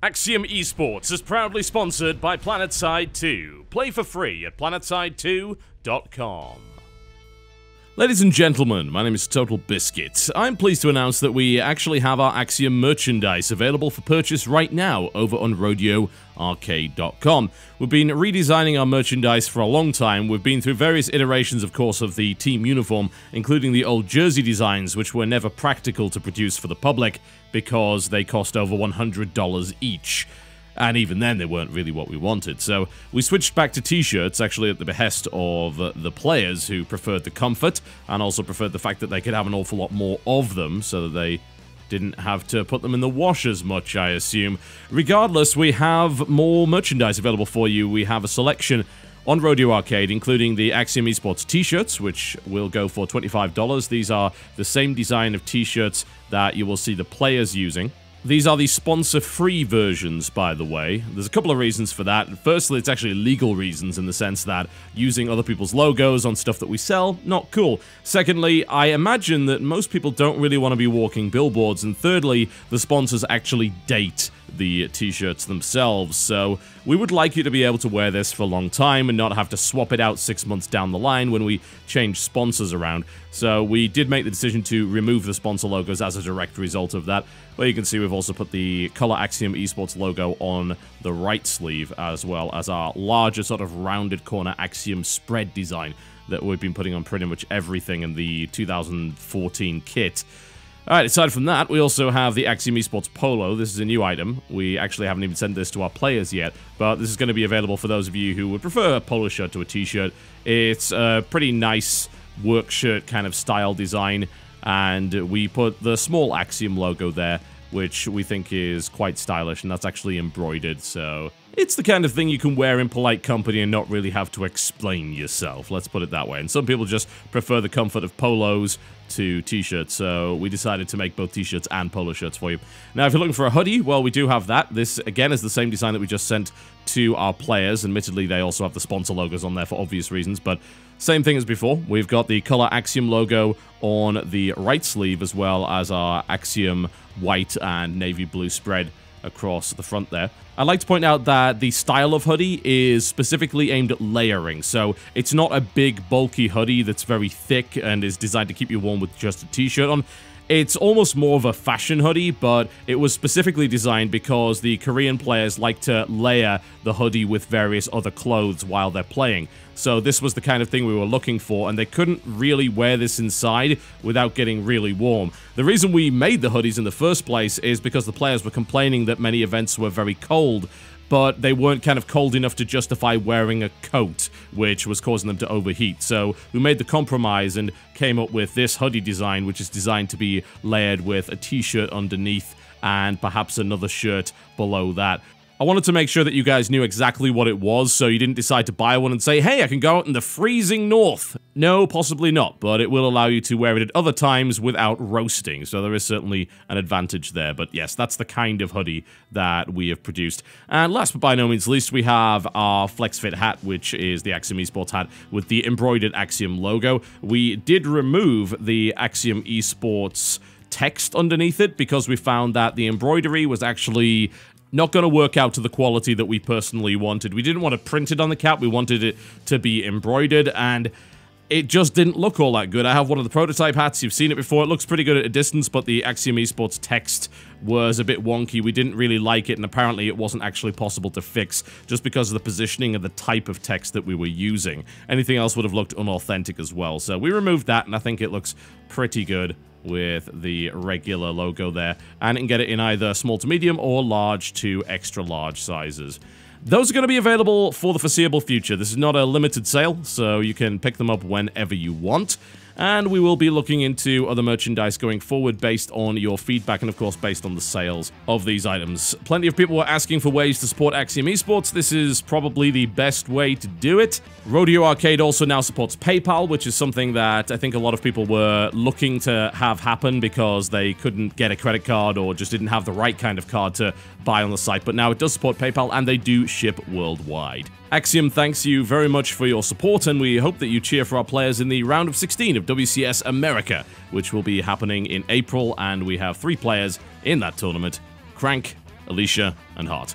Axiom eSports is proudly sponsored by PlanetSide 2. Play for free at planetside2.com. Ladies and gentlemen, my name is Total Biscuit. I'm pleased to announce that we actually have our Axiom merchandise available for purchase right now over on RodeoArcade.com. We've been redesigning our merchandise for a long time. We've been through various iterations, of course, of the team uniform, including the old jersey designs, which were never practical to produce for the public because they cost over $100 each. And even then, they weren't really what we wanted. So we switched back to t-shirts, actually at the behest of the players who preferred the comfort and also preferred the fact that they could have an awful lot more of them so that they didn't have to put them in the wash as much, I assume. Regardless, we have more merchandise available for you. We have a selection on Rodeo Arcade, including the Axiom eSports t-shirts, which will go for $25. These are the same design of t-shirts that you will see the players using. These are the sponsor-free versions, by the way. There's a couple of reasons for that. Firstly, it's actually legal reasons in the sense that using other people's logos on stuff that we sell, not cool. Secondly, I imagine that most people don't really want to be walking billboards. And thirdly, the sponsors actually date the t-shirts themselves, so we would like you to be able to wear this for a long time and not have to swap it out 6 months down the line when we change sponsors around. So we did make the decision to remove the sponsor logos as a direct result of that. But you can see we've also put the color Axiom eSports logo on the right sleeve, as well as our larger sort of rounded corner Axiom spread design that we've been putting on pretty much everything in the 2014 kit. Alright, aside from that, we also have the Axiom eSports Polo. This is a new item. We actually haven't even sent this to our players yet, but this is going to be available for those of you who would prefer a polo shirt to a t-shirt. It's a pretty nice work shirt kind of style design, and we put the small Axiom logo there, which we think is quite stylish, and that's actually embroidered, so it's the kind of thing you can wear in polite company and not really have to explain yourself, let's put it that way. And some people just prefer the comfort of polos to t-shirts, so we decided to make both t-shirts and polo shirts for you. Now, if you're looking for a hoodie, well, we do have that. This, again, is the same design that we just sent to our players. Admittedly, they also have the sponsor logos on there for obvious reasons, but same thing as before. We've got the color Axiom logo on the right sleeve, as well as our Axiom white and navy blue spread across the front there. I'd like to point out that the style of hoodie is specifically aimed at layering, so it's not a big, bulky hoodie that's very thick and is designed to keep you warm with just a t-shirt on. It's almost more of a fashion hoodie, but it was specifically designed because the Korean players like to layer the hoodie with various other clothes while they're playing. So this was the kind of thing we were looking for, and they couldn't really wear this inside without getting really warm. The reason we made the hoodies in the first place is because the players were complaining that many events were very cold, but they weren't kind of cold enough to justify wearing a coat, which was causing them to overheat. So we made the compromise and came up with this hoodie design, which is designed to be layered with a t-shirt underneath and perhaps another shirt below that. I wanted to make sure that you guys knew exactly what it was, so you didn't decide to buy one and say, hey, I can go out in the freezing north. No, possibly not, but it will allow you to wear it at other times without roasting, so there is certainly an advantage there. But yes, that's the kind of hoodie that we have produced. And last but by no means least, we have our Flex Fit hat, which is the Axiom eSports hat with the embroidered Axiom logo. We did remove the Axiom eSports text underneath it because we found that the embroidery was actually not going to work out to the quality that we personally wanted. We didn't want to print it on the cap, we wanted it to be embroidered, and it just didn't look all that good. I have one of the prototype hats, you've seen it before, it looks pretty good at a distance, but the Axiom eSports text was a bit wonky. We didn't really like it, and apparently it wasn't actually possible to fix just because of the positioning and the type of text that we were using. Anything else would have looked unauthentic as well, so we removed that, and I think it looks pretty good with the regular logo there, and you can get it in either small to medium or large to extra large sizes. Those are going to be available for the foreseeable future. This is not a limited sale, so you can pick them up whenever you want. And we will be looking into other merchandise going forward based on your feedback and, of course, based on the sales of these items. Plenty of people were asking for ways to support Axiom eSports. This is probably the best way to do it. Rodeo Arcade also now supports PayPal, which is something that I think a lot of people were looking to have happen because they couldn't get a credit card or just didn't have the right kind of card to buy on the site. But now it does support PayPal, and they do ship worldwide. Axiom thanks you very much for your support, and we hope that you cheer for our players in the round of 16 of WCS America, which will be happening in April, and we have 3 players in that tournament: Crank, Alicia, and Hart.